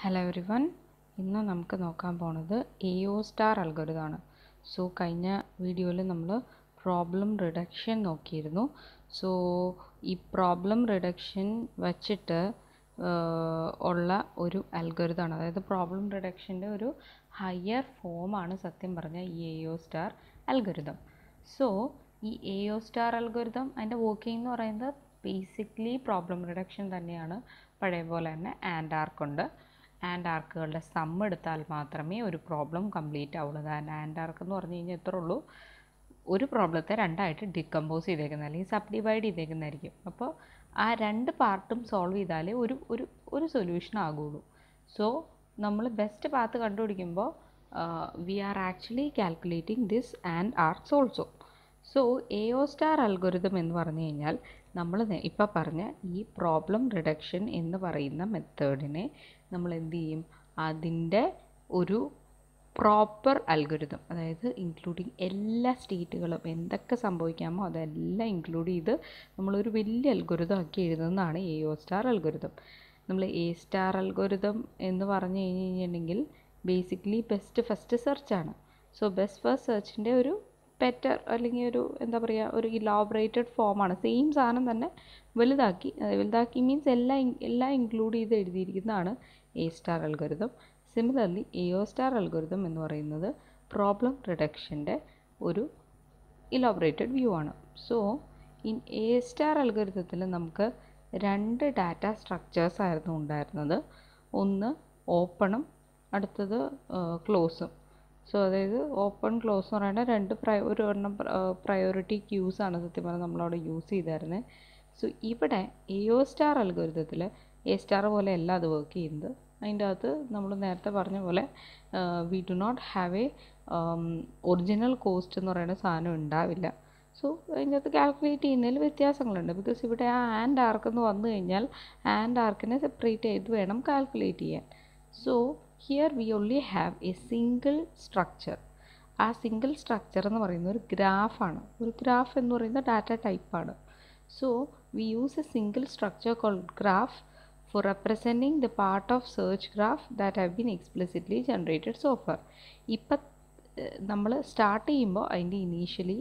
Hello everyone, ഇന്ന് നമുക്ക് നോക്കാൻ പോണത് AO സ്റ്റാർ അൽഗോരിതമാണ്. സോ കഴിഞ്ഞ വീഡിയോയിൽ നമ്മൾ പ്രോബ്ലം റിഡക്ഷൻ നോക്കിയിരുന്നു. സോ ഈ പ്രോബ്ലം റിഡക്ഷൻ വച്ചിട്ട് ഉള്ള ഒരു അൽഗോരിതമാണ്, അതായത് പ്രോബ്ലം റിഡക്ഷൻ്റെ ഒരു ഹയർ ഫോമാണ് സത്യം പറഞ്ഞാൽ ഈ AO സ്റ്റാർ അൽഗോരിതം. സോ ഈ AO സ്റ്റാർ അൽഗോരിതം അതിൻ്റെ വർക്കിംഗ് എന്ന് പറയുന്നത് ബേസിക്കലി പ്രോബ്ലം റിഡക്ഷൻ തന്നെയാണ്. പഴയ പോലെ തന്നെ ആൻഡ് ആർക്കുകളുടെ സം എടുത്താൽ മാത്രമേ ഒരു പ്രോബ്ലം കംപ്ലീറ്റ് ആവുള്ളൂ. ആൻഡ് ആർക്ക് എന്ന് പറഞ്ഞു കഴിഞ്ഞാൽ എത്ര ഉള്ളൂ, ഒരു പ്രോബ്ലത്തെ രണ്ടായിട്ട് ഡിക്കമ്പോസ് ചെയ്തേക്കുന്നത് അല്ലെങ്കിൽ സബ് ഡിവൈഡ് ചെയ്തേക്കുന്നതായിരിക്കും. അപ്പോൾ ആ രണ്ട് പാർട്ടും സോൾവ് ചെയ്താലേ ഒരു സൊല്യൂഷൻ ആകുള്ളൂ. സോ നമ്മൾ ബെസ്റ്റ് പാത്ത് കണ്ടുപിടിക്കുമ്പോൾ we are actually calculating this and arcs also. So AO star algorithm എന്ന് പറഞ്ഞു കഴിഞ്ഞാൽ നമ്മൾ ഇപ്പോൾ പറഞ്ഞ ഈ പ്രോബ്ലം റിഡക്ഷൻ എന്ന് പറയുന്ന മെത്തേഡിനെ നമ്മൾ എന്ത് ചെയ്യും, അതിൻ്റെ ഒരു പ്രോപ്പർ അൽഗോരിതം, അതായത് ഇൻക്ലൂഡിങ് എല്ലാ സ്റ്റേറ്റുകളും എന്തൊക്കെ സംഭവിക്കാമോ അതെല്ലാം ഇൻക്ലൂഡ് ചെയ്ത് നമ്മളൊരു വലിയ അൽഗോരിതം ആക്കി എഴുതുന്നതാണ് AO സ്റ്റാർ അൽഗോരിതം. നമ്മൾ A സ്റ്റാർ അൽഗോരിതം എന്ന് പറഞ്ഞു കഴിഞ്ഞിട്ടുണ്ടെങ്കിൽ ബേസിക്കലി ബെസ്റ്റ് ഫസ്റ്റ് സെർച്ചാണ്. സോ ബെസ്റ്റ് ഫസ്റ്റ് സെർച്ചിൻ്റെ ഒരു ബെറ്റർ അല്ലെങ്കിൽ ഒരു എന്താ പറയുക, ഒരു ഇലാബറേറ്റഡ് ഫോമാണ്. സെയിം സാധനം തന്നെ വലുതാക്കി മീൻസ് എല്ലാം ഇൻക്ലൂഡ് ചെയ്ത് എഴുതിയിരിക്കുന്നതാണ് A star algorithm. Similarly AO star algorithm എന്ന് പറയുന്നത് പ്രോബ്ലം റിഡക്ഷൻ്റെ ഒരു ഇലാബറേറ്റഡ് വ്യൂ ആണ്. സോ ഇൻ A സ്റ്റാർ അൽഗോരിതത്തിൽ നമുക്ക് രണ്ട് ഡാറ്റ സ്ട്രക്ചേഴ്സ് ആയിരുന്നു ഉണ്ടായിരുന്നത്. ഒന്ന് ഓപ്പണും അടുത്തത് ക്ലോസും. സോ അതായത് ഓപ്പൺ ക്ലോസ് എന്ന് പറയുന്നത് ഒരെണ്ണം പ്രയോറിറ്റി ക്യൂസ് ആണ് സത്യം പറഞ്ഞാൽ നമ്മളവിടെ യൂസ് ചെയ്തായിരുന്നത്. സോ ഇവിടെ AO സ്റ്റാർ അൽഗോരിതത്തിൽ A സ്റ്റാർ പോലെ അല്ല അത് വർക്ക് ചെയ്യുന്നത്. അതിൻ്റെ അകത്ത് നമ്മൾ നേരത്തെ പറഞ്ഞ പോലെ we do not have a original cost എന്ന് പറയുന്ന സാധനം ഉണ്ടാവില്ല. സോ അതിൻ്റെ അകത്ത് കാൽക്കുലേറ്റ് ചെയ്യുന്നതിൽ വ്യത്യാസങ്ങളുണ്ട്. ബിക്കോസ് ഇവിടെ ആ ആൻഡ് ആർക്ക് എന്ന് വന്നു കഴിഞ്ഞാൽ ആൻഡ് ആർക്കിനെ സെപ്പറേറ്റ് ചെയ്ത് വേണം കാൽക്കുലേറ്റ് ചെയ്യാൻ. So here we only have A single structure. ആ സിംഗിൾ സ്ട്രക്ചർ എന്ന് പറയുന്നത് ഒരു ഗ്രാഫാണ്. ഒരു ഗ്രാഫ് എന്ന് പറയുന്നത് ഡാറ്റ ടൈപ്പാണ്. So we use a single structure called graph for representing the part of search graph that have been explicitly generated so far. ഇപ്പം നമ്മൾ സ്റ്റാർട്ട് ചെയ്യുമ്പോൾ അതിൻ്റെ ഇനീഷ്യലി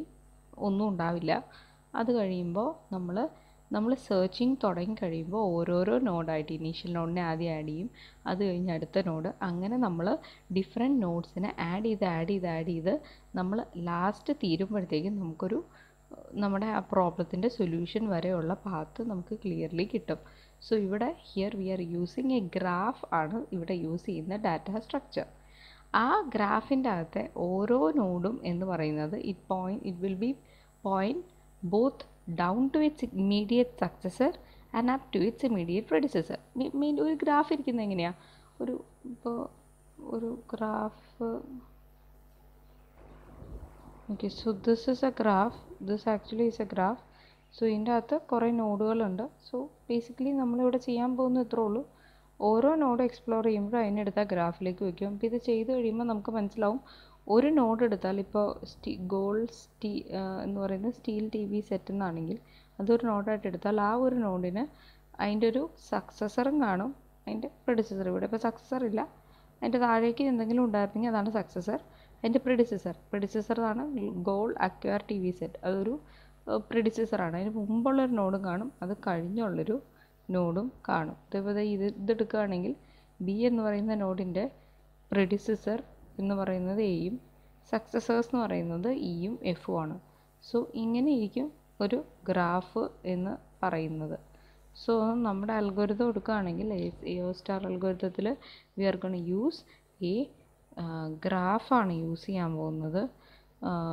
ഒന്നും ഉണ്ടാവില്ല. അത് കഴിയുമ്പോൾ നമ്മൾ സെർച്ചിങ് തുടങ്ങി കഴിയുമ്പോൾ ഓരോരോ നോഡായിട്ട് ഇനീഷ്യൽ നോഡിനെ ആദ്യം ആഡ് ചെയ്യും, അത് കഴിഞ്ഞ് അടുത്ത നോഡ്, അങ്ങനെ നമ്മൾ ഡിഫറെൻറ്റ് നോഡ്സിനെ ആഡ് ചെയ്ത് നമ്മൾ ലാസ്റ്റ് തീരുമ്പോഴത്തേക്കും നമ്മുടെ ആ പ്രോബ്ലത്തിൻ്റെ സൊല്യൂഷൻ വരെയുള്ള പാത്ത് നമുക്ക് ക്ലിയർലി കിട്ടും. സോ ഇവിടെ here we are using A graph ആണ് ഇവിടെ യൂസ് ചെയ്യുന്ന ഡാറ്റ സ്ട്രക്ചർ. ആ ഗ്രാഫിൻ്റെ അകത്തെ ഓരോ നോഡും എന്ന് പറയുന്നത് it will be point both down to its immediate successor and up to its immediate predecessor. ഒരു ഗ്രാഫ് ഇരിക്കുന്നത് എങ്ങനെയാണ്, ഒരു graph. Okay, so this is a graph, this actually is a graph. So ഇതിൻ്റെ അകത്ത് കുറേ നോഡുകളുണ്ട്. സോ ബേസിക്കലി നമ്മളിവിടെ ചെയ്യാൻ പോകുന്നത് ഇത്രേ ഉള്ളൂ, ഓരോ നോഡ് എക്സ്പ്ലോർ ചെയ്യുമ്പോൾ അതിനെടുത്താൽ ഗ്രാഫിലേക്ക് വയ്ക്കും. അപ്പോൾ ഇത് ചെയ്ത് കഴിയുമ്പോൾ നമുക്ക് മനസ്സിലാവും, ഒരു നോഡ് എടുത്താൽ ഇപ്പോൾ എന്ന് പറയുന്നത് സ്റ്റീൽ TV സെറ്റ് എന്നാണെങ്കിൽ അതൊരു നോഡായിട്ട് എടുത്താൽ ആ ഒരു നോഡിന് അതിൻ്റെ ഒരു സക്സസറും കാണും, അതിൻ്റെ പ്രെഡിസസർ. ഇവിടെ ഇപ്പോൾ സക്സസർ ഇല്ല, അതിൻ്റെ താഴേക്ക് എന്തെങ്കിലും ഉണ്ടായിരുന്നെങ്കിൽ അതാണ് സക്സസർ. അതിൻ്റെ പ്രെഡിസസറാണ് ഗോൾ അക്വയർ TV സെറ്റ്, അതൊരു പ്രെഡിസസറാണ്. അതിന് മുമ്പുള്ളൊരു നോഡും കാണും, അത് കഴിഞ്ഞുള്ളൊരു നോഡും കാണും. അതേപോലെ ഇതെടുക്കുകയാണെങ്കിൽ B എന്ന് പറയുന്ന നോഡിൻ്റെ പ്രെഡിസസർ എന്ന് പറയുന്നത് Aയും സക്സസേഴ്സ് എന്ന് പറയുന്നത് Eയും Fഉം ആണ്. സോ ഇങ്ങനെ ഇരിക്കും ഒരു ഗ്രാഫ് എന്ന് പറയുന്നത്. സോ നമ്മുടെ അൽഗോരിതം എടുക്കുകയാണെങ്കിൽ AO സ്റ്റാർ അൽഗോരിതത്തിൽ we are gonna use a ഗ്രാഫാണ് യൂസ് ചെയ്യാൻ പോകുന്നത്.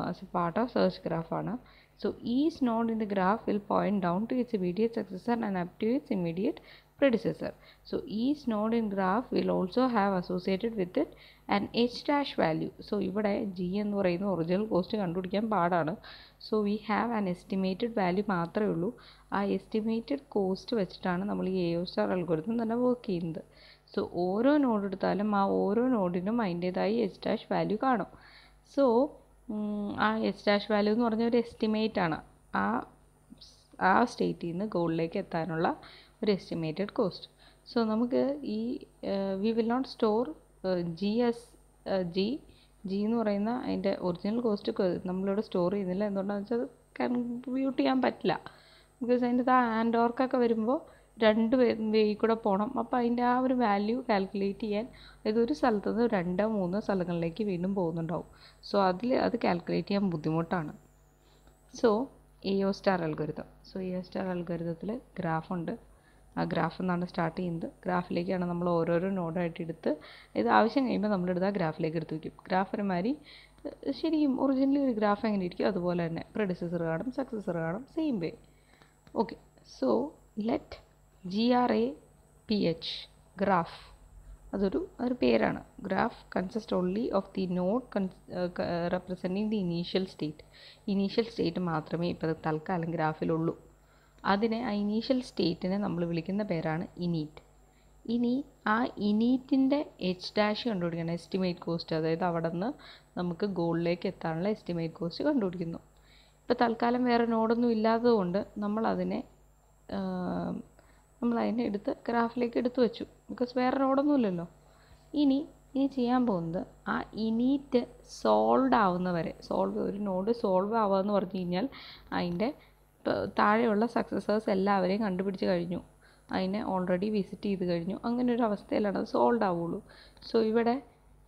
As a part of search ഗ്രാഫാണ്. So each node in the graph will point down to its immediate successor and up to its immediate predecessor. So each node in graph will also have associated with it an h dash value. So ഇവിടെ G എന്ന് പറയുന്ന original cost കണ്ടുപിടിക്കാൻ പാടാണ്. So we have an estimated value മാത്രമേ ഉള്ളൂ. ആ estimated cost വെച്ചിട്ടാണ് നമ്മൾ ഈ AO സ്റ്റാർ അൽഗോരിതം തന്നെ വർക്ക് ചെയ്യുന്നത്. സോ ഓരോ നോഡ് എടുത്താലും ആ ഓരോ നോഡിനും അതിൻ്റേതായി h dash വാല്യൂ കാണും. സോ ആ h dash വാല്യൂ എന്ന് പറഞ്ഞ ഒരു എസ്റ്റിമേറ്റ് ആണ്, ആ സ്റ്റേറ്റിൽ നിന്ന് ഗോളിലേക്ക് എത്താനുള്ള ഒരു എസ്റ്റിമേറ്റഡ് കോസ്റ്റ്. സോ നമുക്ക് ഈ we will not store G S G എന്ന് പറയുന്ന അതിൻ്റെ ഒറിജിനൽ കോസ്റ്റ് നമ്മളിവിടെ സ്റ്റോർ ചെയ്യുന്നില്ല. എന്തുകൊണ്ടാണെന്ന് വെച്ചാൽ അത് കമ്പ്യൂട്ട് ചെയ്യാൻ പറ്റില്ല. ബിക്കോസ് അതിൻ്റെ ആൻഡ് ഓർക്കൊക്കെ വരുമ്പോൾ രണ്ട് വേയിൽ കൂടെ പോകണം. അപ്പോൾ അതിൻ്റെ ആ ഒരു വാല്യൂ കാൽക്കുലേറ്റ് ചെയ്യാൻ ഇതൊരു സ്ഥലത്ത് നിന്ന് 2-3 സ്ഥലങ്ങളിലേക്ക് വീണ്ടും പോകുന്നുണ്ടാവും. സോ അത് കാൽക്കുലേറ്റ് ചെയ്യാൻ ബുദ്ധിമുട്ടാണ്. So AO star algorithm. So AO star അൽഗോരിതത്തിൽ ഗ്രാഫുണ്ട്. ആ ഗ്രാഫിൽ നിന്നാണ് സ്റ്റാർട്ട് ചെയ്യുന്നത്. ഗ്രാഫിലേക്കാണ് നമ്മൾ ഓരോരോ നോഡായിട്ട് എടുത്ത് ഇത് ആവശ്യം കഴിയുമ്പോൾ നമ്മളെടുത്ത് ആ ഗ്രാഫിലേക്ക് എടുത്ത് വയ്ക്കും. ഗ്രാഫ് ഒരുമാതിരി ശരിക്കും ഒറിജിനലി ഒരു ഗ്രാഫ് എങ്ങനെ ഇരിക്കും അതുപോലെ തന്നെ പ്രെഡിസസർ കാണും, സക്സസർ കാണും, same way. Okay, so let GRAPH graph അതൊരു പേരാണ്. Graph consist only of the node representing the initial state മാത്രമേ ഇപ്പോൾ തൽക്കാലം ഗ്രാഫിലുള്ളൂ. അതിനെ ആ ഇനീഷ്യൽ സ്റ്റേറ്റിനെ നമ്മൾ വിളിക്കുന്ന പേരാണ് ഇനീറ്റ്. ഇനി ആ ഇനീറ്റിൻ്റെ H' കണ്ടുപിടിക്കണം, എസ്റ്റിമേറ്റ് കോസ്റ്റ്. അതായത് അവിടെ നിന്ന് നമുക്ക് ഗോളിലേക്ക് എത്താനുള്ള എസ്റ്റിമേറ്റ് കോസ്റ്റ് കണ്ടുപിടിക്കുന്നു. ഇപ്പോൾ തൽക്കാലം വേറെ നോഡൊന്നും ഇല്ലാത്തതുകൊണ്ട് നമ്മളതിനെ എടുത്ത് ഗ്രാഫിലേക്ക് എടുത്തു വെച്ചു. ബിക്കോസ് വേറെ നോഡൊന്നും ഇല്ലല്ലോ. ഇനി ചെയ്യാൻ പോകുന്നത് ആ ഇനീറ്റ് സോൾവ് ആവുന്നവരെ ഒരു നോഡ് സോൾവ് ആവുക എന്ന് പറഞ്ഞു കഴിഞ്ഞാൽ അതിൻ്റെ താഴെയുള്ള സക്സസേഴ്സ് എല്ലാവരെയും കണ്ടുപിടിച്ച് കഴിഞ്ഞു, അതിനെ ഓൾറെഡി വിസിറ്റ് ചെയ്ത് കഴിഞ്ഞു. അങ്ങനെ ഒരു അവസ്ഥയിലാണ് അത് സോൾവ് ആവുള്ളൂ. സോ ഇവിടെ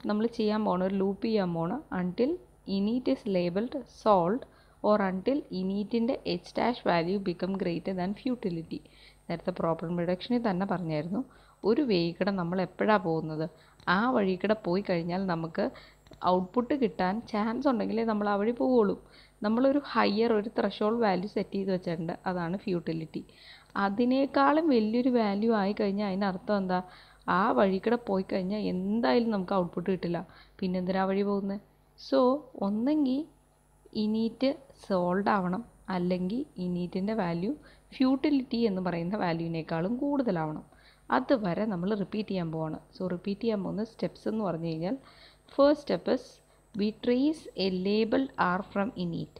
നമ്മൾ ചെയ്യാൻ പോകണം, ഒരു ലൂപ്പ് ചെയ്യാൻ പോകണം until init is labelled solve or until ഇനീറ്റിൻ്റെ H' value become greater than futility. നേരത്തെ പ്രോബ്ലം റിഡക്ഷനിൽ തന്നെ പറഞ്ഞായിരുന്നു, ഒരു വേയിക്കടെ നമ്മൾ എപ്പോഴാണ് പോകുന്നത്, ആ വഴിക്കടെ പോയി കഴിഞ്ഞാൽ നമുക്ക് ഔട്ട്പുട്ട് കിട്ടാൻ ചാൻസ് ഉണ്ടെങ്കിലേ നമ്മൾ ആ വഴി പോവുള്ളൂ. നമ്മളൊരു ഒരു ത്രഷോൾഡ് വാല്യൂ സെറ്റ് ചെയ്ത് വെച്ചിട്ടുണ്ട്, അതാണ് ഫ്യൂട്ടിലിറ്റി. അതിനേക്കാളും വലിയൊരു വാല്യൂ ആയിക്കഴിഞ്ഞാൽ അതിനർത്ഥം എന്താ, ആ വഴിക്കടെ പോയി കഴിഞ്ഞാൽ എന്തായാലും നമുക്ക് ഔട്ട്പുട്ട് കിട്ടില്ല, പിന്നെ എന്തിനാ വഴി പോകുന്നത്. സോ ഒന്നെങ്കിൽ ഇനീറ്റ് സോൾവ് ആവണം, അല്ലെങ്കിൽ ഇനീറ്റിൻ്റെ വാല്യൂ ഫ്യൂട്ടിലിറ്റി എന്ന് പറയുന്ന വാല്യൂവിനേക്കാളും കൂടുതലാവണം. അതുവരെ നമ്മൾ റിപ്പീറ്റ് ചെയ്യാൻ പോവാണ്. സോ റിപ്പീറ്റ് ചെയ്യാൻ പോകുന്ന സ്റ്റെപ്സ് എന്ന് പറഞ്ഞു കഴിഞ്ഞാൽ, first step is we trace a labelled arc from init.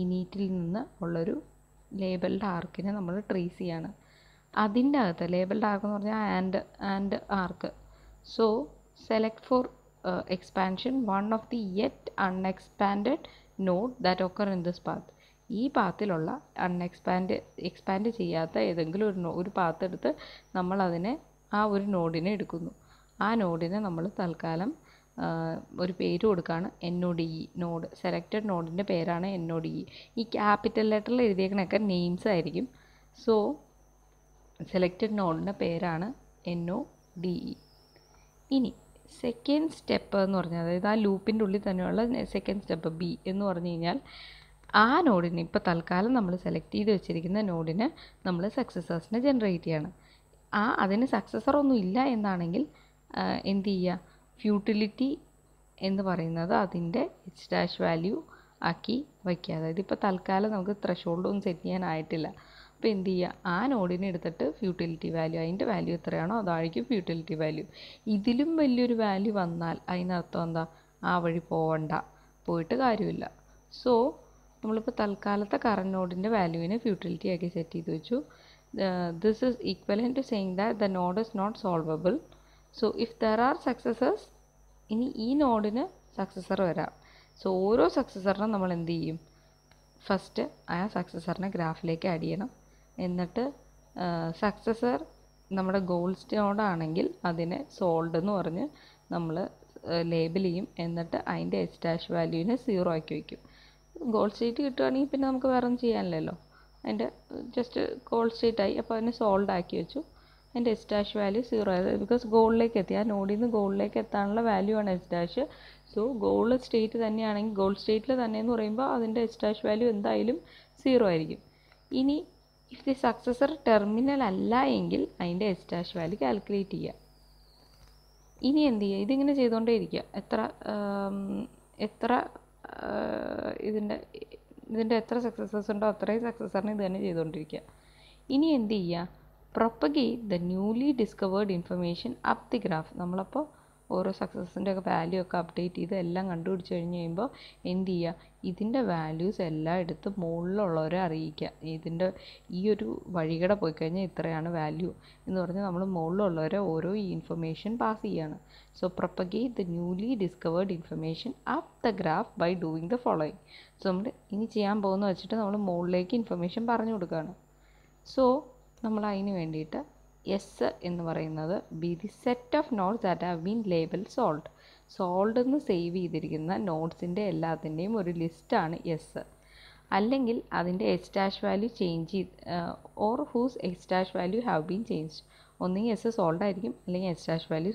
ഇനീറ്റിൽ നിന്ന് ഉള്ളൊരു ലേബിൾഡ് ആർക്കിനെ നമ്മൾ ട്രേസ് ചെയ്യാണ്. അതിൻ്റെ അകത്ത് ലേബിൾഡ് ആർക്ക് എന്ന് പറഞ്ഞാൽ and arc. So select for expansion one of the yet unexpanded node that occur in this path. ഈ പാത്തിലുള്ള എക്സ്പാൻഡ് ചെയ്യാത്ത ഏതെങ്കിലും ഒരു പാത്ത് എടുത്ത് നമ്മളതിനെ ആ ഒരു നോഡിനെ എടുക്കുന്നു. ആ നോഡിനെ നമ്മൾ തൽക്കാലം ഒരു പേര് കൊടുക്കുകയാണ്, NODE നോഡ്. സെലക്റ്റഡ് നോഡിൻ്റെ പേരാണ് NODE. ഈ ക്യാപിറ്റൽ ലെറ്ററിൽ എഴുതിയേക്കണൊക്കെ നെയിംസ് ആയിരിക്കും. സോ സെലക്റ്റഡ് നോഡിൻ്റെ പേരാണ് NODE. ഇനി സെക്കൻഡ് സ്റ്റെപ്പ് എന്ന് പറഞ്ഞാൽ, അതായത് ആ ലൂപ്പിൻ്റെ ഉള്ളിൽ തന്നെയുള്ള സെക്കൻഡ് സ്റ്റെപ്പ് B എന്ന് പറഞ്ഞു കഴിഞ്ഞാൽ, ആ നോഡിന് ഇപ്പോൾ തൽക്കാലം നമ്മൾ സെലക്ട് ചെയ്ത് വെച്ചിരിക്കുന്ന നോഡിന് നമ്മൾ സക്സസേഴ്സിനെ ജനറേറ്റ് ചെയ്യണം. അതിന് സക്സസർ ഒന്നും ഇല്ല എന്നാണെങ്കിൽ എന്ത് ചെയ്യുക, ഫ്യൂട്ടിലിറ്റി എന്ന് പറയുന്നത് അതിൻ്റെ H' വാല്യൂ ആക്കി വയ്ക്കുക. അതായത് ഇപ്പോൾ തൽക്കാലം നമുക്ക് ത്രഷോൾഡൊന്നും സെറ്റ് ചെയ്യാനായിട്ടില്ല. അപ്പോൾ എന്ത് ചെയ്യുക, ആ നോഡിനെ എടുത്തിട്ട് ഫ്യൂട്ടിലിറ്റി വാല്യൂ, അതിൻ്റെ വാല്യൂ എത്രയാണോ അതായിരിക്കും ഫ്യൂട്ടിലിറ്റി വാല്യൂ. ഇതിലും വലിയൊരു വാല്യൂ വന്നാൽ അതിനർത്ഥം എന്താ, ആ വഴി പോയിട്ട് കാര്യമില്ല. സോ നമ്മളിപ്പോൾ തൽക്കാലത്തെ കറണ്ട് നോഡിൻ്റെ വാല്യൂവിനെ ഫ്യൂട്ടിലിറ്റി ആക്കി സെറ്റ് ചെയ്ത് വെച്ചു. This is equivalent to saying that the node is not solvable. So if there are successors, ഇനി ഈ നോഡിന് സക്സസർ വരാം. സോ ഓരോ സക്സസറിനും നമ്മൾ എന്ത് ചെയ്യും, ഫസ്റ്റ് ആ സക്സസറിനെ ഗ്രാഫിലേക്ക് ആഡ് ചെയ്യണം. എന്നിട്ട് സക്സസർ നമ്മുടെ ഗോൾ നോഡാണെങ്കിൽ അതിനെ സോൾഡ് എന്ന് പറഞ്ഞ് നമ്മൾ ലേബിൾ ചെയ്യും. എന്നിട്ട് അതിൻ്റെ H' വാല്യൂവിനെ 0 ആക്കി വയ്ക്കും. ഗോൾ സ്റ്റേറ്റ് കിട്ടുകയാണെങ്കിൽ പിന്നെ നമുക്ക് വേറെ ഒന്നും ചെയ്യാനില്ലല്ലോ. അതിൻ്റെ ജസ്റ്റ് ഗോൾ സ്റ്റേറ്റ് ആയി, അപ്പോൾ അതിനെ സോൾഡ് ആക്കി വെച്ചു. അതിൻ്റെ H' വാല്യൂ 0 ആയത് ബിക്കോസ് ഗോളിലേക്ക് എത്തി, ആ നോഡിൽ നിന്ന് ഗോളിലേക്ക് എത്താനുള്ള വാല്യൂ ആണ് H'. സോ ഗോൾ സ്റ്റേറ്റ് തന്നെയാണെങ്കിൽ, ഗോൾ സ്റ്റേറ്റിൽ തന്നെ എന്ന് പറയുമ്പോൾ അതിൻ്റെ H' വാല്യൂ എന്തായാലും 0 ആയിരിക്കും. ഇനി ഇഫ് ദി സക്സസർ ടെർമിനൽ അല്ല എങ്കിൽ അതിൻ്റെ H' വാല്യൂ കാൽക്കുലേറ്റ് ചെയ്യുക. ഇനി എന്ത് ചെയ്യുക, ഇതിങ്ങനെ ചെയ്തുകൊണ്ടേ ഇരിക്കുക. എത്ര ഇതിൻ്റെ എത്ര സക്സസേഴ്സ് ഉണ്ടോ അത്രയും സക്സസറിന് ഇത് തന്നെ ചെയ്തുകൊണ്ടിരിക്കുക. ഇനി എന്ത് ചെയ്യുക, propagate the newly discovered information up the graph. നമ്മളപ്പോൾ ഓരോ സക്സസിൻ്റെ ഒക്കെ വാല്യൂ ഒക്കെ അപ്ഡേറ്റ് ചെയ്ത് എല്ലാം കണ്ടുപിടിച്ച് കഴിഞ്ഞ് കഴിയുമ്പോൾ എന്ത് ചെയ്യുക, ഇതിൻ്റെ വാല്യൂസ് എല്ലാം എടുത്ത് മുകളിലുള്ളവരെ അറിയിക്കുക. ഇതിൻ്റെ ഈ ഒരു വഴികടെ പോയി കഴിഞ്ഞാൽ ഇത്രയാണ് വാല്യൂ എന്ന് പറഞ്ഞാൽ നമ്മൾ മുകളിലുള്ളവരെ ഓരോ ഈ ഇൻഫർമേഷൻ പാസ് ചെയ്യുകയാണ്. So propagate the newly discovered information up the graph by doing the following. So നമ്മൾ ഇനി ചെയ്യാൻ പോകുന്ന വെച്ചിട്ട് നമ്മൾ മുകളിലേക്ക് ഇൻഫർമേഷൻ പറഞ്ഞു കൊടുക്കുകയാണ്. സോ നമ്മൾ അതിന് വേണ്ടിയിട്ട് എസ് എന്ന് പറയുന്നത് be the set of nodes that have been label solved. Solved എന്ന് സേവ് ചെയ്തിരിക്കുന്ന നോട്ട്സിൻ്റെ എല്ലാത്തിൻ്റെയും ഒരു ലിസ്റ്റാണ് എസ്. അല്ലെങ്കിൽ അതിൻ്റെ എച്ച് ഡാഷ് വാല്യൂ ചേഞ്ച് ചെയ്ത് or whose H dash value have been changed. ഒന്നുകിൽ എസ് സോൾഡ് ആയിരിക്കും, അല്ലെങ്കിൽ എച്ച് ഡാഷ് വാല്യൂ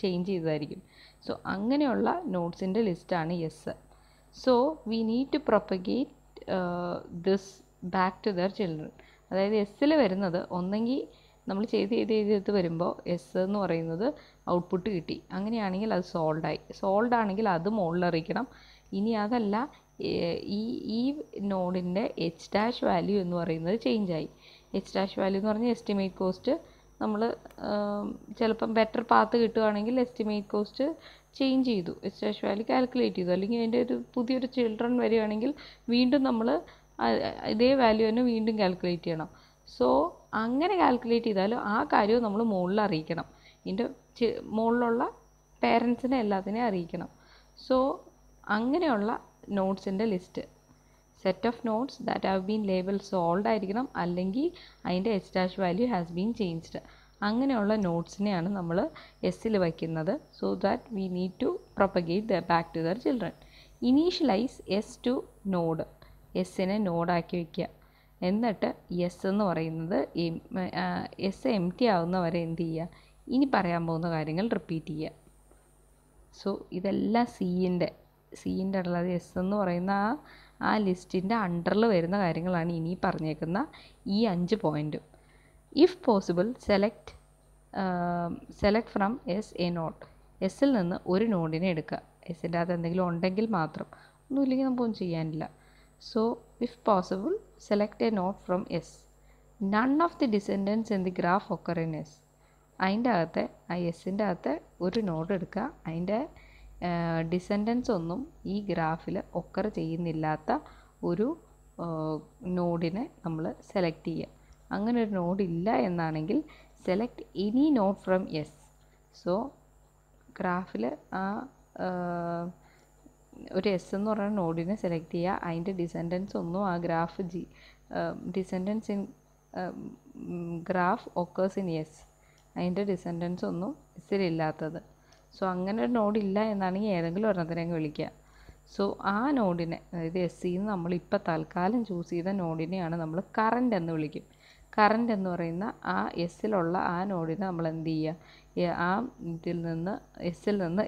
ചേഞ്ച് ചെയ്തതായിരിക്കും. സോ അങ്ങനെയുള്ള നോട്ട്സിൻ്റെ ലിസ്റ്റാണ് S. So we need to propagate this back to their children. അതായത് എസ്സിൽ വരുന്നത് ഒന്നെങ്കിൽ നമ്മൾ ചെയ്ത് വരുമ്പോൾ എസ് എന്ന് പറയുന്നത് ഔട്ട്പുട്ട് കിട്ടി, അങ്ങനെയാണെങ്കിൽ അത് സോൾഡ് ആണെങ്കിൽ അത് മുകളിൽ അറിയിക്കണം. ഇനി അതല്ല, ഈ നോഡിൻ്റെ എച്ച് ഡാഷ് വാല്യൂ എന്ന് പറയുന്നത് ചേഞ്ചായി. എച്ച് ഡാഷ് വാല്യൂ എന്ന് പറഞ്ഞാൽ എസ്റ്റിമേറ്റ് കോസ്റ്റ്. നമ്മൾ ചിലപ്പം ബെറ്റർ പാത്ത് കിട്ടുകയാണെങ്കിൽ എസ്റ്റിമേറ്റ് കോസ്റ്റ് ചേഞ്ച് ചെയ്തു, എച്ച് ഡാഷ് വാല്യൂ കാൽക്കുലേറ്റ് ചെയ്തു. അല്ലെങ്കിൽ അതിൻ്റെ ഒരു പുതിയൊരു ചിൽഡ്രൻ വരികയാണെങ്കിൽ വീണ്ടും നമ്മൾ ഇതേ വാല്യൂ തന്നെ വീണ്ടും കാൽക്കുലേറ്റ് ചെയ്യണം. സോ അങ്ങനെ കാൽക്കുലേറ്റ് ചെയ്താലും ആ കാര്യവും നമ്മൾ മുകളിൽ അറിയിക്കണം. ഇതിൻ്റെ മുകളിലുള്ള പേരൻസിനെ എല്ലാത്തിനെയും അറിയിക്കണം. സോ അങ്ങനെയുള്ള നോട്ട്സിൻ്റെ list, set of nodes that have been label solved ആയിരിക്കണം, അല്ലെങ്കിൽ അതിൻ്റെ H dash value has been changed. അങ്ങനെയുള്ള നോട്ട്സിനെയാണ് നമ്മൾ എസ്സിൽ വയ്ക്കുന്നത്. So that we need to propagate back to their children. Initialize S to node. എസ്സിനെ നോഡാക്കി വയ്ക്കുക. എന്നിട്ട് എസ് എന്ന് പറയുന്നത് എസ് എം ടി ആവുന്നവരെ എന്ത് ചെയ്യുക, ഇനി പറയാൻ പോകുന്ന കാര്യങ്ങൾ റിപ്പീറ്റ് ചെയ്യുക. സോ ഇതെല്ലാം സീൻ്റെ ഉള്ളത് എസ് എന്ന് പറയുന്ന ആ ലിസ്റ്റിൻ്റെ അണ്ടറിൽ വരുന്ന കാര്യങ്ങളാണ് ഇനി പറഞ്ഞേക്കുന്ന ഈ 5 പോയിൻറ്റും. If possible select from S a node. എസ്സിൽ നിന്ന് ഒരു നോഡിനെ എടുക്കുക. എസ്സിൻ്റെ അകത്ത് എന്തെങ്കിലും ഉണ്ടെങ്കിൽ മാത്രം, ഒന്നുമില്ലെങ്കിൽ നമുക്കൊന്നും ചെയ്യാനില്ല. So if possible select a node from S. None of the descendants in the graph occur in S. അതിൻ്റെ അകത്തെ ആ എസ്സിൻ്റെ അകത്തെ ഒരു നോഡ് എടുക്കുക. അതിൻ്റെ ഡിസെൻഡൻസ് ഒന്നും ഈ ഗ്രാഫിൽ ഒക്കർ ചെയ്യുന്നില്ലാത്ത ഒരു നോഡിനെ നമ്മൾ സെലക്ട് ചെയ്യുക. അങ്ങനെ ഒരു നോഡ് ഇല്ല എന്നാണെങ്കിൽ select any node from S. So ഗ്രാഫിൽ ആ ഒരു എസ് എന്ന് പറയുന്ന നോഡിനെ സെലക്ട് ചെയ്യുക. അതിൻ്റെ ഡിസെൻഡൻസ് ഒന്നും ആ graph descendants in graph occurs in S. അതിൻ്റെ ഡിസെൻഡൻസ് ഒന്നും എസ്സിലില്ലാത്തത്. സോ അങ്ങനെ ഒരു നോഡില്ല എന്നാണെങ്കിൽ ഏതെങ്കിലും ഒരെണ്ണത്തിനെങ്കിൽ വിളിക്കുക. സോ ആ നോഡിനെ, അതായത് എസ്സിന്ന് നമ്മളിപ്പോൾ തൽക്കാലം ചൂസ് ചെയ്ത നോഡിനെയാണ് നമ്മൾ കറൻറ്റ് എന്ന് വിളിക്കും. കറൻറ്റ് എന്ന് പറയുന്ന ആ എസ്സിലുള്ള ആ നോഡിനെ നമ്മൾ എന്ത് ചെയ്യുക, ആ ഇതിൽ നിന്ന് എസ്സിൽ നിന്ന്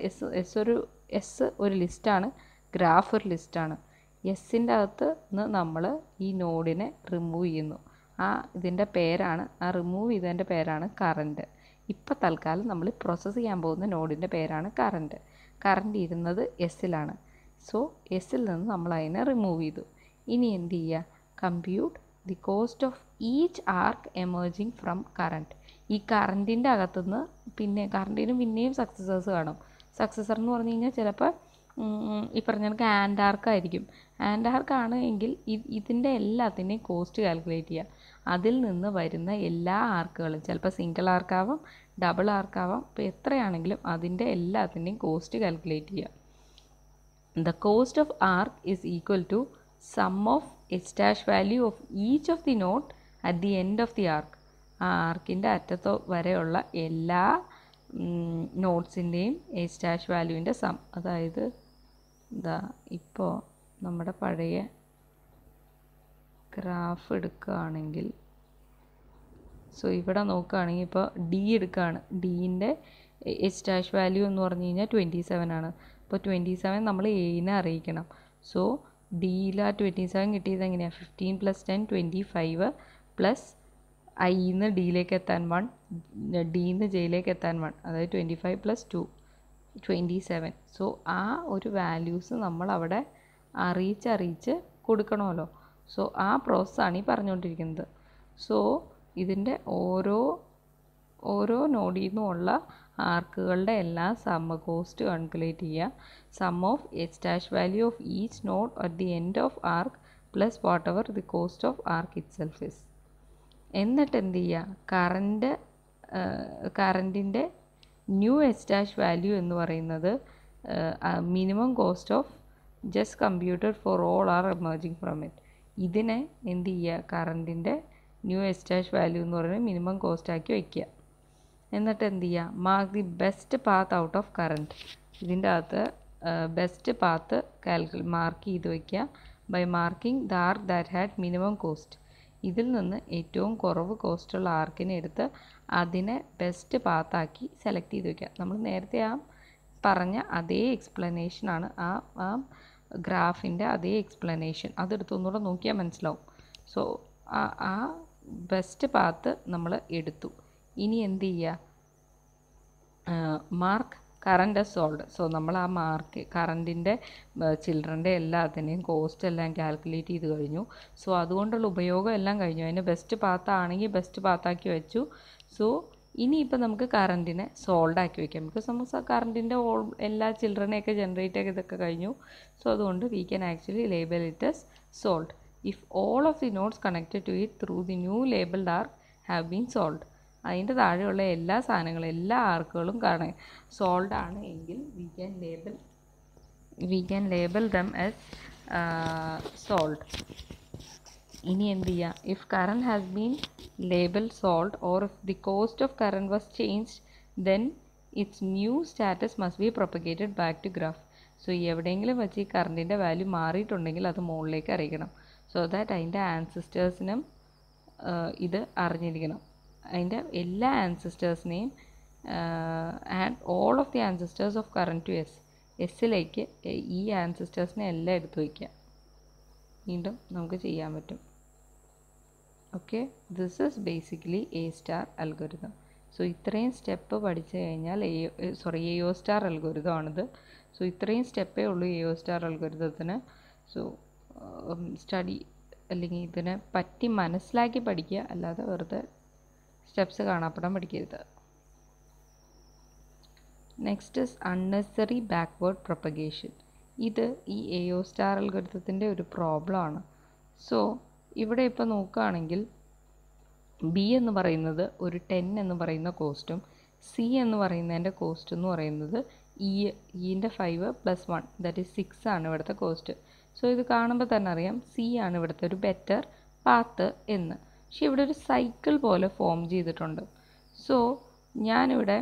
എസ് ഒരു ലിസ്റ്റാണ്, ഗ്രാഫ് ഒരു ലിസ്റ്റാണ്. എസ്സിൻ്റെ അകത്ത് നിന്ന് നമ്മൾ ഈ നോഡിനെ റിമൂവ് ചെയ്യുന്നു. ആ ഇതിൻ്റെ പേരാണ്, ആ റിമൂവ് ചെയ്തതിൻ്റെ പേരാണ് കറൻറ്റ്. ഇപ്പം തൽക്കാലം നമ്മൾ പ്രോസസ്സ് ചെയ്യാൻ പോകുന്ന നോഡിൻ്റെ പേരാണ് കറൻറ്റ്. കറൻറ്റ് ഇരുന്നത് എസ്സിലാണ്. സോ എസ്സിൽ നിന്ന് നമ്മൾ അതിനെ റിമൂവ് ചെയ്തു. ഇനി എന്ത് ചെയ്യുക, compute the cost of each arc emerging from current. ഈ കറൻറ്റിൻ്റെ അകത്തുനിന്ന് കറൻറ്റിന് പിന്നെയും സക്സസേഴ്സ് കാണും. സക്സസർ എന്ന് പറഞ്ഞു കഴിഞ്ഞാൽ ചിലപ്പോൾ ഈ പറഞ്ഞ കണക്ക് ആൻഡ് ആർക്കായിരിക്കും. ആൻഡ് ആർക്കാണ് എങ്കിൽ ഇതിൻ്റെ എല്ലാത്തിൻ്റെയും കോസ്റ്റ് കാൽക്കുലേറ്റ് ചെയ്യുക. അതിൽ നിന്ന് വരുന്ന എല്ലാ ആർക്കുകളും, ചിലപ്പോൾ സിംഗിൾ ആർക്കാവാം, ഡബിൾ ആർക്കാവാം, ഇപ്പോൾ എത്രയാണെങ്കിലും അതിൻ്റെ എല്ലാത്തിൻ്റെയും കോസ്റ്റ് കാൽക്കുലേറ്റ് ചെയ്യുക. The cost of arc is equal to sum of H dash value of each of the node at the end of the arc. ആ ആർക്കിൻ്റെ അറ്റത്തോ വരെയുള്ള എല്ലാ നോട്ട്സിൻ്റെയും എച്ച് ഡാഷ് വാല്യൂവിൻ്റെ സം. അതായത് ഇപ്പോൾ നമ്മുടെ പഴയ ഗ്രാഫ് എടുക്കുകയാണെങ്കിൽ, സോ ഇവിടെ നോക്കുകയാണെങ്കിൽ ഇപ്പോൾ ഡി എടുക്കുകയാണ്. ഡീൻ്റെ എച്ച് ഡാഷ് വാല്യൂ എന്ന് പറഞ്ഞു കഴിഞ്ഞാൽ 27 ആണ്. അപ്പോൾ 27 നമ്മൾ എയിനെ അറിയിക്കണം. സോ ഡിയിൽ ആ 27 കിട്ടിയത് എങ്ങനെയാണ്, 15 + 10 25 പ്ലസ് ഐന്ന് ഡിയിലേക്ക് എത്താൻ 1, ഡിന്ന് ജെയിലേക്ക് എത്താൻ 1, അതായത് 25 + 2 27. സോ ആ ഒരു വാല്യൂസ് നമ്മൾ അവിടെ അറിയിച്ച് കൊടുക്കണമല്ലോ. സോ ആ പ്രോസസ്സാണ് ഈ പറഞ്ഞുകൊണ്ടിരിക്കുന്നത്. സോ ഇതിൻ്റെ ഓരോ ഓരോ നോഡിൽ നിന്നുമുള്ള ആർക്കുകളുടെ എല്ലാം സമ്മ കോസ്റ്റ് കാൽക്കുലേറ്റ് ചെയ്യുക. Sum of H dash value of each node at the end of arc plus whatever the cost of arc itself is. എന്നിട്ട് എന്ത് ചെയ്യുക, കറൻറ്റിൻ്റെ ന്യൂ എച്ച് ഡാഷ് വാല്യൂ എന്ന് പറയുന്നത് minimum cost of just computed for all are emerging from it. ഇതിനെ എന്ത് ചെയ്യുക, കറൻറ്റിൻ്റെ ന്യൂ എച്ച് ഡാഷ് വാല്യൂ എന്ന് പറയുന്നത് മിനിമം കോസ്റ്റ് ആക്കി വയ്ക്കുക. എന്നിട്ട് എന്ത് ചെയ്യുക, mark the best path out of current. ഇതിൻ്റെ അകത്ത് ബെസ്റ്റ് പാത്ത് മാർക്ക് ചെയ്ത് വയ്ക്കുക. By marking the arc that had minimum cost. ഇതിൽ നിന്ന് ഏറ്റവും കുറവ് കോസ്റ്റുള്ള ആർക്കിനെ എടുത്ത് അതിനെ ബെസ്റ്റ് പാത്താക്കി സെലക്ട് ചെയ്ത് വയ്ക്കുക. നമ്മൾ നേരത്തെ പറഞ്ഞ അതേ എക്സ്പ്ലനേഷനാണ്, ആ ഗ്രാഫിൻ്റെ അതേ എക്സ്പ്ലനേഷൻ. അതെടുത്ത് ഒന്നുകൂടെ നോക്കിയാൽ മനസ്സിലാവും. സോ ആ ബെസ്റ്റ് പാത്ത് നമ്മൾ എടുത്തു. ഇനി എന്ത് ചെയ്യുക, mark current as sold. So നമ്മൾ ആ മാർക്ക് കറൻറ്റിൻ്റെ ചിൽഡ്രൻ്റെ എല്ലാത്തിനെയും കോസ്റ്റ് എല്ലാം കാൽക്കുലേറ്റ് ചെയ്ത് കഴിഞ്ഞു. സോ അതുകൊണ്ടുള്ള ഉപയോഗം എല്ലാം കഴിഞ്ഞു. അതിന് ബെസ്റ്റ് പാത്താണെങ്കിൽ ബെസ്റ്റ് പാത്താക്കി വെച്ചു. സോ ഇനിയിപ്പോൾ നമുക്ക് കറൻറ്റിനെ സോൾഡ് ആക്കി വയ്ക്കാം. ബിക്കോസ് നമുക്ക് കറൻറ്റിൻ്റെ എല്ലാ ചിൽഡ്രനെയൊക്കെ ജനറേറ്റ് ചെയ്തൊക്കെ കഴിഞ്ഞു. സോ അതുകൊണ്ട് we can actually label it as solved if all of the nodes connected to it through the new labelled arc have been solved. അതിൻ്റെ താഴെയുള്ള എല്ലാ സാധനങ്ങളും എല്ലാ ആർക്കുകളും സോൾഡ് ആണ് എങ്കിൽ we can label them as solved. ഇനി എന്ത് ചെയ്യുക, if current has been labelled solved or if the cost of current was changed then its new status must be propagated back to graph. So എവിടെയെങ്കിലും വെച്ച് ഈ കറൻറ്റിൻ്റെ value മാറിയിട്ടുണ്ടെങ്കിൽ അത് മുകളിലേക്ക് അറിയിക്കണം. So that അതിൻ്റെ ആൻസിസ്റ്റേഴ്സിനും ഇത് അറിഞ്ഞിരിക്കണം. അതിൻ്റെ എല്ലാ ആൻസിസ്റ്റേഴ്സിനെയും and all of the ancestors of current to എസ്സിലേക്ക് ഈ ആൻസിസ്റ്റേഴ്സിനെ എല്ലാം എടുത്തു വയ്ക്കുക. വീണ്ടും നമുക്ക് ചെയ്യാൻ പറ്റും. Okay, this is basically A star algorithm. So ഇത്രയും സ്റ്റെപ്പ് പഠിച്ചു കഴിഞ്ഞാൽ എ ഒ സ്റ്റാർ അൽഗോരിതം ആണിത്. സോ ഇത്രയും സ്റ്റെപ്പേ ഉള്ളൂ എ ഒ സ്റ്റാർ അൽഗോരിതത്തിന്. സോ സ്റ്റഡി അല്ലെങ്കിൽ ഇതിനെ പറ്റി മനസ്സിലാക്കി പഠിക്കുക, അല്ലാതെ വെറുതെ സ്റ്റെപ്സ് കാണാപ്പെടാൻ പഠിക്കരുത്. Next is unnecessary backward propagation. ഇത് ഈ എ ഒ സ്റ്റാർ അൽഗോരിതത്തിൻ്റെ ഒരു പ്രോബ്ലമാണ്. സോ ഇവിടെ ഇപ്പോൾ നോക്കുകയാണെങ്കിൽ ബി എന്ന് പറയുന്നത് ഒരു 10 എന്ന് പറയുന്ന കോസ്റ്റും സി എന്ന് പറയുന്നതിൻ്റെ കോസ്റ്റ് എന്ന് പറയുന്നത് ഇൻ്റെ 5 + 1 ദാറ്റ് ഈസ് 6 ആണ് ഇവിടുത്തെ കോസ്റ്റ്. സോ ഇത് കാണുമ്പോൾ തന്നെ അറിയാം സി ആണ് ഇവിടുത്തെ ഒരു ബെറ്റർ പാത്ത് എന്ന്. പക്ഷെ ഇവിടെ ഒരു സൈക്കിൾ പോലെ ഫോം ചെയ്തിട്ടുണ്ട്. സോ ഞാനിവിടെ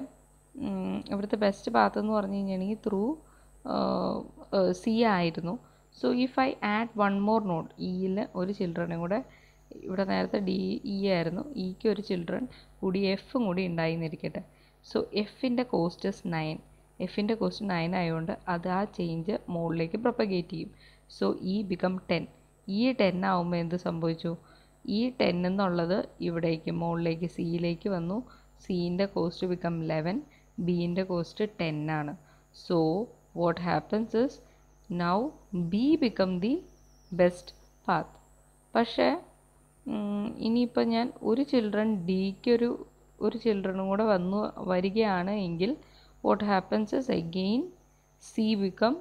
ഇവിടുത്തെ ബെസ്റ്റ് പാത്ത് എന്ന് പറഞ്ഞു കഴിഞ്ഞാണെങ്കിൽ ത്രൂ സി ആയിരുന്നു. So if I add one more node, ഇയിൽ ഒരു ചിൽഡ്രനും കൂടെ, ഇവിടെ നേരത്തെ ഇ ആയിരുന്നു, ഇക്ക് ഒരു ചിൽഡ്രൻ കൂടി എഫും കൂടി ഉണ്ടായിരുന്നിരിക്കട്ടെ. സോ എഫിൻ്റെ കോസ്റ്റ് 9. എഫിൻ്റെ കോസ്റ്റ് 9 ആയതുകൊണ്ട് അത് ആ ചേഞ്ച് മുകളിലേക്ക് പ്രൊപ്പഗേറ്റ് ചെയ്യും. So E become 10. ഈ 10 ആകുമ്പോൾ എന്ത് സംഭവിച്ചു, ഈ 10 എന്നുള്ളത് ഇവിടേക്ക് മുകളിലേക്ക് സിയിലേക്ക് വന്നു. സിൻ്റെ കോസ്റ്റ് ബിക്കം 11, ബിൻ്റെ കോസ്റ്റ് 10 ആണ്. So what happens is now B become the best path. പക്ഷേ ഇനിയിപ്പോൾ ഞാൻ ഒരു ചിൽഡ്രൻ ഡിക്ക് ഒരു ചിൽഡ്രനും കൂടെ വരികയാണ് എങ്കിൽ what happens is again C become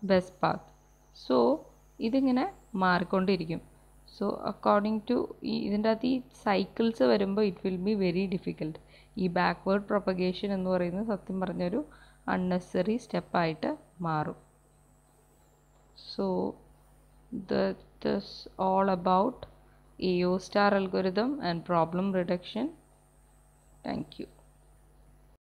best path. So ഇതിങ്ങനെ മാറിക്കൊണ്ടിരിക്കും. സോ അക്കോർഡിംഗ് ടു ഇതിൻ്റെ അകത്ത് ഈ സൈക്കിൾസ് വരുമ്പോൾ it will be very difficult. ഈ ബാക്ക്വേർഡ് പ്രൊപ്പഗേഷൻ എന്ന് പറയുന്നത് സത്യം പറഞ്ഞൊരു അൺനെസറി സ്റ്റെപ്പായിട്ട് മാറും. So that is all about AO star algorithm and problem reduction. Thank you.